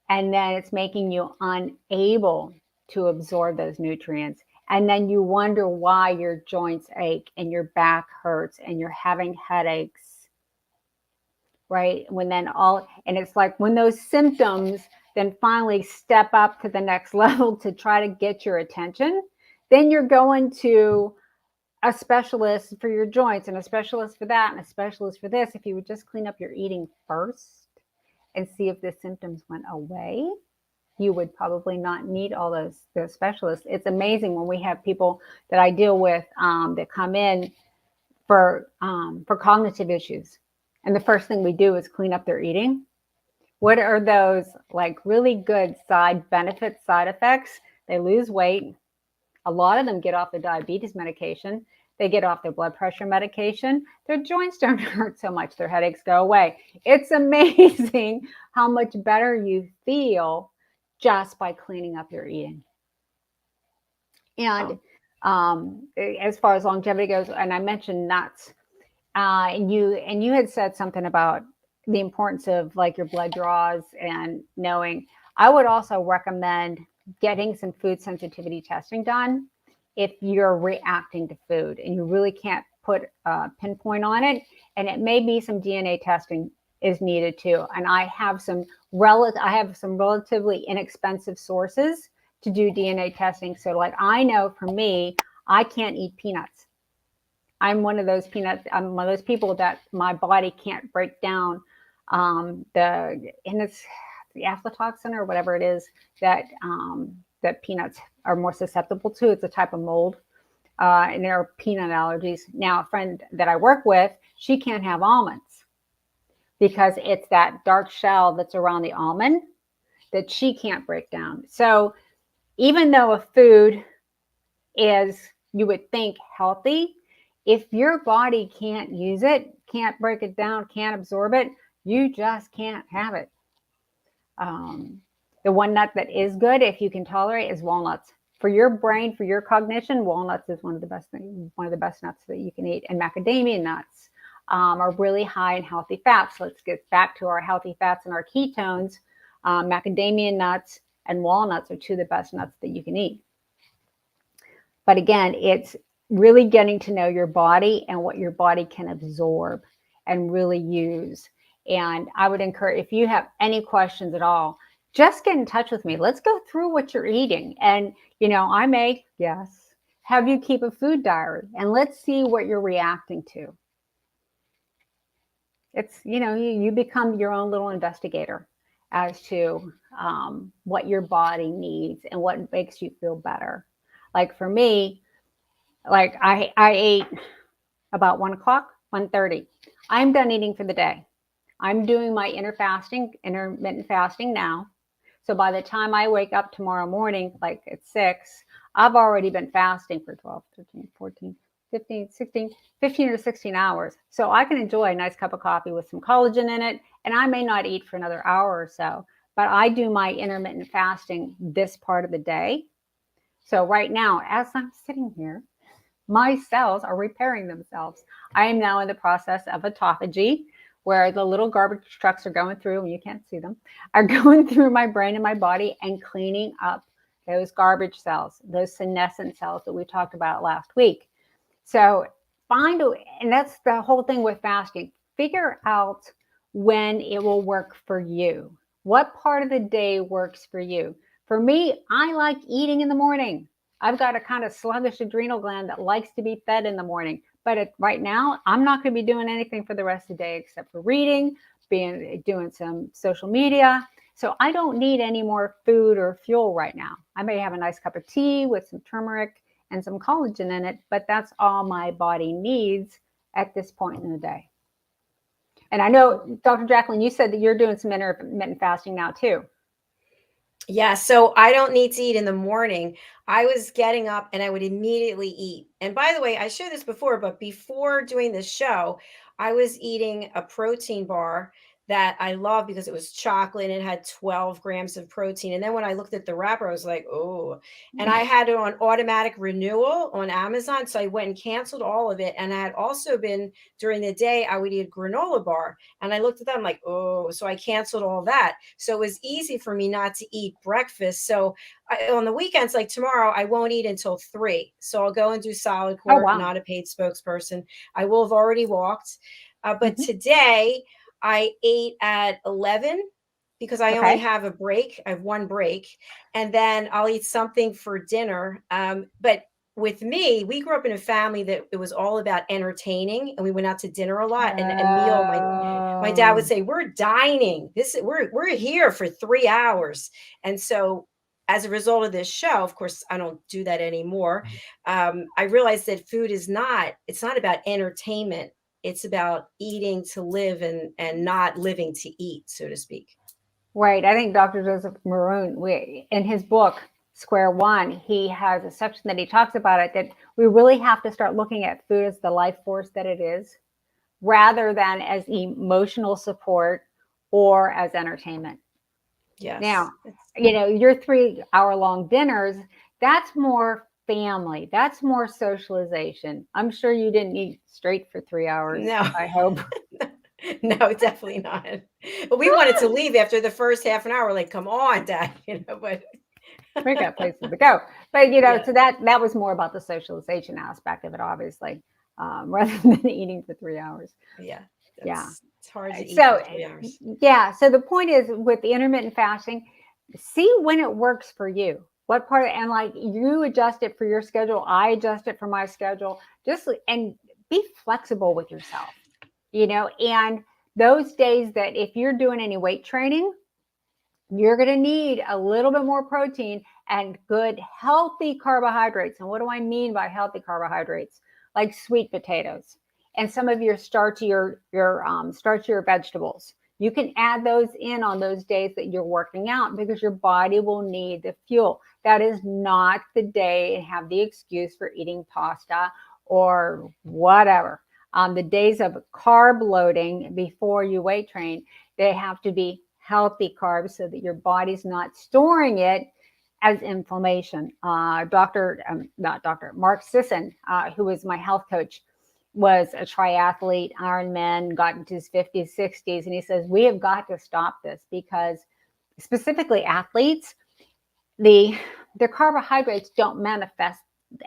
Speaker 3: And then it's making you unable to absorb those nutrients. And then you wonder why your joints ache and your back hurts and you're having headaches. right? And it's like when those symptoms then finally step up to the next level to try to get your attention, then you're going to a specialist for your joints and a specialist for that and a specialist for this. If you would just clean up your eating first and see if the symptoms went away, you would probably not need all those specialists. It's amazing when we have people that I deal with that come in for cognitive issues, and the first thing we do is clean up their eating. What are those like really good side effects? They lose weight. A lot of them get off their diabetes medication. They get off their blood pressure medication. Their joints don't hurt so much. Their headaches go away. It's amazing how much better you feel just by cleaning up your eating. And as far as longevity goes, and I mentioned nuts, and you had said something about the importance of like your blood draws and knowing. I would also recommend getting some food sensitivity testing done if you're reacting to food and you really can't put a pinpoint on it. And it may be some DNA testing is needed too. And I have some relatively inexpensive sources to do DNA testing. So like I know for me, I can't eat peanuts. I'm one of those people that my body can't break down it's the aflatoxin or whatever it is that peanuts are more susceptible to. It's a type of mold, and there are peanut allergies. Now, a friend that I work with, she can't have almonds because it's that dark shell that's around the almond that she can't break down. So even though a food is, you would think, healthy, if your body can't use it, can't break it down, can't absorb it, you just can't have it. The one nut that is good, if you can tolerate, is walnuts. For your brain, for your cognition, walnuts is one of the best nuts that you can eat. And macadamia nuts are really high in healthy fats. So let's get back to our healthy fats and our ketones. Macadamia nuts and walnuts are two of the best nuts that you can eat. But again, it's really getting to know your body and what your body can absorb and really use. And I would encourage, if you have any questions at all, just get in touch with me. Let's go through what you're eating. And, I may, have you keep a food diary and let's see what you're reacting to. It's, you become your own little investigator as to what your body needs and what makes you feel better. Like for me, like I ate about 1 o'clock, 1:30. I'm done eating for the day. I'm doing my intermittent fasting now. So by the time I wake up tomorrow morning, like at 6, I've already been fasting for 12, 13, 14, 15, 16, 15 or 16 hours. So I can enjoy a nice cup of coffee with some collagen in it. And I may not eat for another hour or so, but I do my intermittent fasting this part of the day. So right now, as I'm sitting here, my cells are repairing themselves. I am now in the process of autophagy, where the little garbage trucks are going through, and you can't see them, are going through my brain and my body and cleaning up those garbage cells, those senescent cells that we talked about last week. So and that's the whole thing with fasting. Figure out when it will work for you. What part of the day works for you? For me, I like eating in the morning. I've got a kind of sluggish adrenal gland that likes to be fed in the morning. But right now, I'm not going to be doing anything for the rest of the day except for reading, doing some social media. So I don't need any more food or fuel right now. I may have a nice cup of tea with some turmeric and some collagen in it, but that's all my body needs at this point in the day. And I know, Dr. JACALYN, you said that you're doing some intermittent fasting now too.
Speaker 2: Yeah, so I don't need to eat in the morning. I was getting up and I would immediately eat. And by the way, I shared this before, but before doing this show, I was eating a protein bar that I love because it was chocolate and it had 12 grams of protein. And then when I looked at the wrapper, I was like, oh, and I had it on automatic renewal on Amazon. So I went and canceled all of it. And I had also been during the day, I would eat a granola bar. And I looked at them like, oh, so I canceled all that. So it was easy for me not to eat breakfast. So on the weekends, like tomorrow, I won't eat until 3. So I'll go and do solid core, not a paid spokesperson. I will have already walked. But today, I ate at 11 because I only
Speaker 3: Okay.
Speaker 2: have a break. I have one break, and then I'll eat something for dinner. But with me, we grew up in a family that it was all about entertaining, and we went out to dinner a lot. And a meal, my dad would
Speaker 3: Oh,
Speaker 2: say, "We're dining. We're here for 3 hours." And so, as a result of this show, of course, I don't do that anymore. I realized that food is not. It's not about entertainment. It's about eating to live and not living to eat, so to speak.
Speaker 3: right. I think Dr. Joseph Maroon, in his book, Square One, he has a section that he talks about it, that we really have to start looking at food as the life force that it is, rather than as emotional support or as entertainment.
Speaker 2: Yes.
Speaker 3: Now, your 3 hour long dinners, that's more family. That's more socialization. I'm sure you didn't eat straight for 3 hours,
Speaker 2: No.
Speaker 3: I hope.
Speaker 2: No, definitely not. But we wanted to leave after the first half an hour. We're like, come on, Dad, but
Speaker 3: We got places to go. But,
Speaker 2: yeah,
Speaker 3: so that was more about the socialization aspect of it, obviously, rather than eating for 3 hours.
Speaker 2: yeah,
Speaker 3: Yeah.
Speaker 2: it's hard to eat for
Speaker 3: So,
Speaker 2: 3 hours.
Speaker 3: yeah. So the point is with the intermittent fasting, see when it works for you. What part, and like you adjust it for your schedule, I adjust it for my schedule. And be flexible with yourself, and those days that if you're doing any weight training, you're going to need a little bit more protein and good healthy carbohydrates. And what do I mean by healthy carbohydrates? Like sweet potatoes and some of your starchier vegetables. You can add those in on those days that you're working out because your body will need the fuel. That is not the day and have the excuse for eating pasta or whatever. The days of carb loading before you weight train, they have to be healthy carbs so that your body's not storing it as inflammation. Not Dr. Mark Sisson, who was my health coach, was a triathlete, Ironman, got into his 50s, 60s, and he says, we have got to stop this because specifically athletes, their carbohydrates don't manifest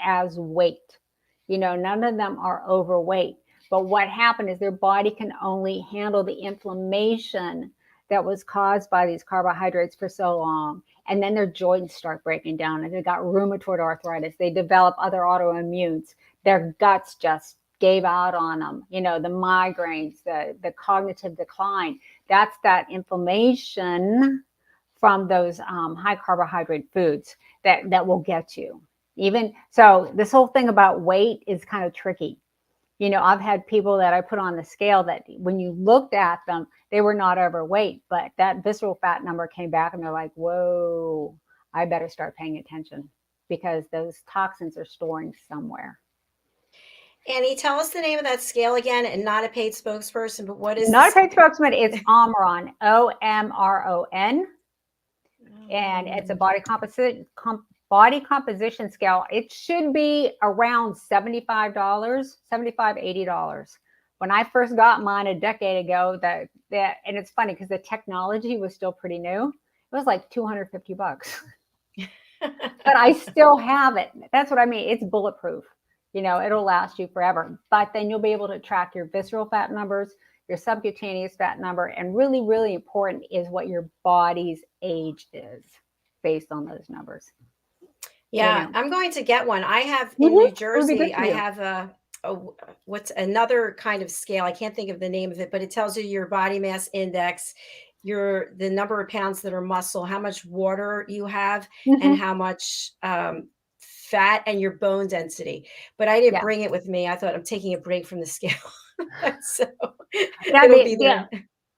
Speaker 3: as weight. None of them are overweight. But what happened is their body can only handle the inflammation that was caused by these carbohydrates for so long. And then their joints start breaking down and they got rheumatoid arthritis. They develop other autoimmunes. Their guts just gave out on them. The migraines, the cognitive decline. That's that inflammation from those high carbohydrate foods that will get you. Even so, this whole thing about weight is kind of tricky. I've had people that I put on the scale that when you looked at them, they were not overweight, but that visceral fat number came back and they're like, whoa, I better start paying attention because those toxins are storing somewhere.
Speaker 2: Annie, tell us the name of that scale again, and not a paid spokesperson, but what is the
Speaker 3: Not a paid
Speaker 2: scale?
Speaker 3: spokesman, it's Omron, Omron. And it's a body composition scale. It should be around $75, $80. When I first got mine a decade ago, and it's funny because the technology was still pretty new. It was like $250. But I still have it. That's what I mean. It's bulletproof. It'll last you forever. But then you'll be able to track your visceral fat numbers, your subcutaneous fat number, and really, really important is what your body's age is based on those numbers.
Speaker 2: Yeah, I'm going to get one. I have in New
Speaker 3: It would be good
Speaker 2: Jersey,
Speaker 3: for
Speaker 2: I
Speaker 3: you.
Speaker 2: have a what's another kind of scale. I can't think of the name of it, but it tells you your body mass index, the number of pounds that are muscle, how much water you have, and
Speaker 3: Mhm.
Speaker 2: how much fat and your bone density. But I didn't
Speaker 3: Yeah.
Speaker 2: bring it with me. I thought I'm taking a break from the scale. So
Speaker 3: Now
Speaker 2: it'll be there.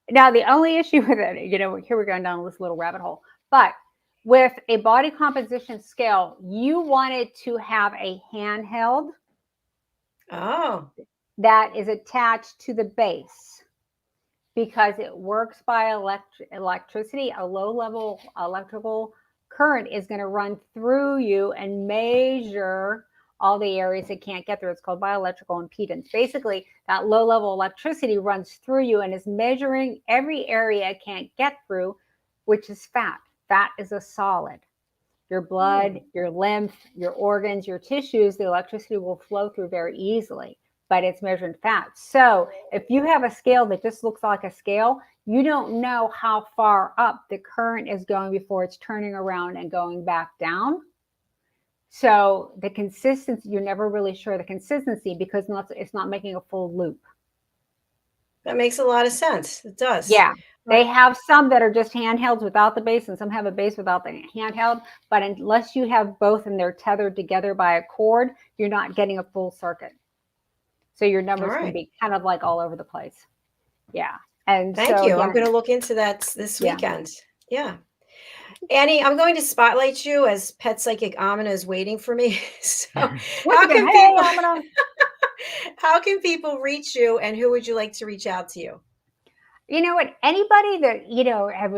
Speaker 3: the only issue with it, here we're going down this little rabbit hole. But with a body composition scale, you want it to have a handheld
Speaker 2: Oh,
Speaker 3: that is attached to the base because it works by electricity. A low level electrical current is going to run through you and measure all the areas it can't get through. It's called bioelectrical impedance. Basically, that low level electricity runs through you and is measuring every area it can't get through, which is fat. Fat is a solid. Your blood, your lymph, your organs, your tissues, the electricity will flow through very easily. but it's measuring fat. So if you have a scale that just looks like a scale, you don't know how far up the current is going before it's turning around and going back down. So the consistency, you're never really sure the consistency because it's not making a full loop.
Speaker 2: That makes a lot of sense. It does.
Speaker 3: Yeah. They have some that are just handhelds without the base, and some have a base without the handheld. But unless you have both and they're tethered together by a cord, you're not getting a full circuit. So your numbers can be kind of like all over the place. Yeah. And
Speaker 2: thank you. I'm going to look into that this weekend. Yeah. Annie, I'm going to spotlight you as Pet Psychic Amina is waiting for me. So how can people reach you, and who would you like to reach out to you?
Speaker 3: You know what? Anybody that, has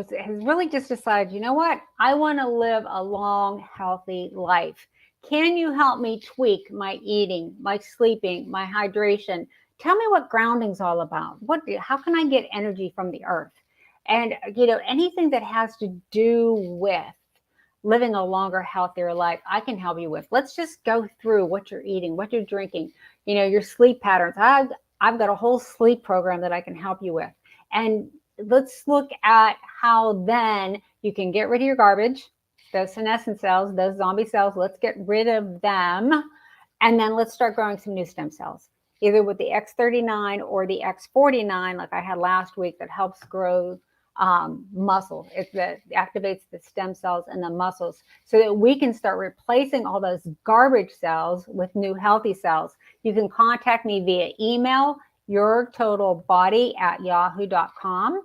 Speaker 3: really just decided, you know what? I want to live a long, healthy life. Can you help me tweak my eating, my sleeping, my hydration? Tell me what grounding's all about. How can I get energy from the earth? And, anything that has to do with living a longer, healthier life, I can help you with. Let's just go through what you're eating, what you're drinking, your sleep patterns. I've got a whole sleep program that I can help you with. And let's look at how then you can get rid of your garbage, those senescent cells, those zombie cells. Let's get rid of them. And then let's start growing some new stem cells, either with the X39 or the X49, like I had last week, that helps grow muscle. It activates the stem cells and the muscles so that we can start replacing all those garbage cells with new healthy cells. You can contact me via email, yourtotalbody@yahoo.com.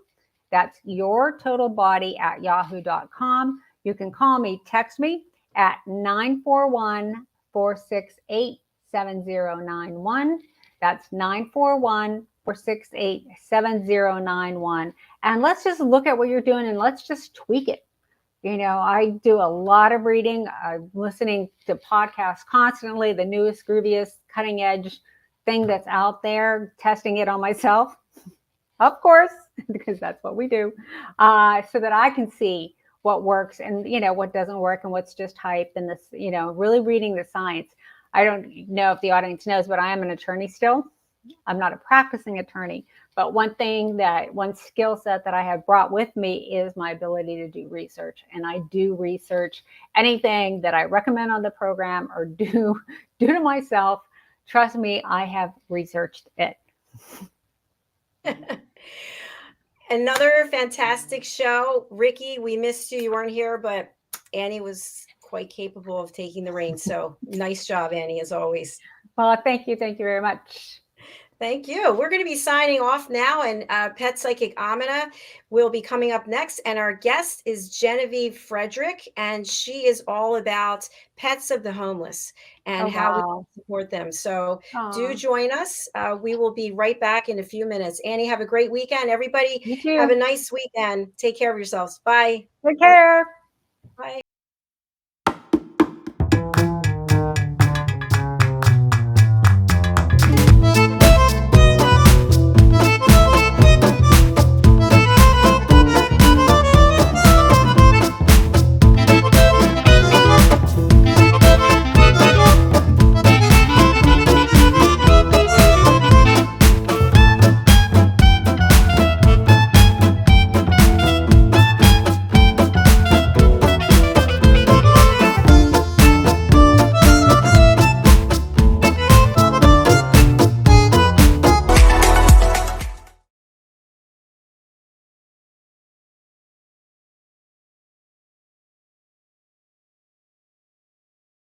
Speaker 3: That's yourtotalbody@yahoo.com. You can call me, text me at 941-468-7091. That's 941-468-7091. And let's just look at what you're doing and let's just tweak it. I do a lot of reading. I'm listening to podcasts constantly, the newest, grooviest, cutting edge thing that's out there, testing it on myself, of course, because that's what we do, so that I can see what works and, what doesn't work and what's just hype and this, really reading the science. I don't know if the audience knows, but I am an attorney still. I'm not a practicing attorney, but one skill set that I have brought with me is my ability to do research. And I do research anything that I recommend on the program or do to myself. Trust me, I have researched it.
Speaker 2: Another fantastic show. Ricky, we missed you. You weren't here, but Annie was quite capable of taking the reins. So nice job, Annie, as always.
Speaker 3: Well, thank you. Thank you very much.
Speaker 2: Thank you. We're going to be signing off now, and Pet Psychic Amina will be coming up next. And our guest is Genevieve Frederick, and she is all about pets of the homeless and how we support them. So do join us. We will be right back in a few minutes. Annie, have a great weekend. Everybody have a nice weekend. Take care of yourselves. Bye.
Speaker 3: Take care.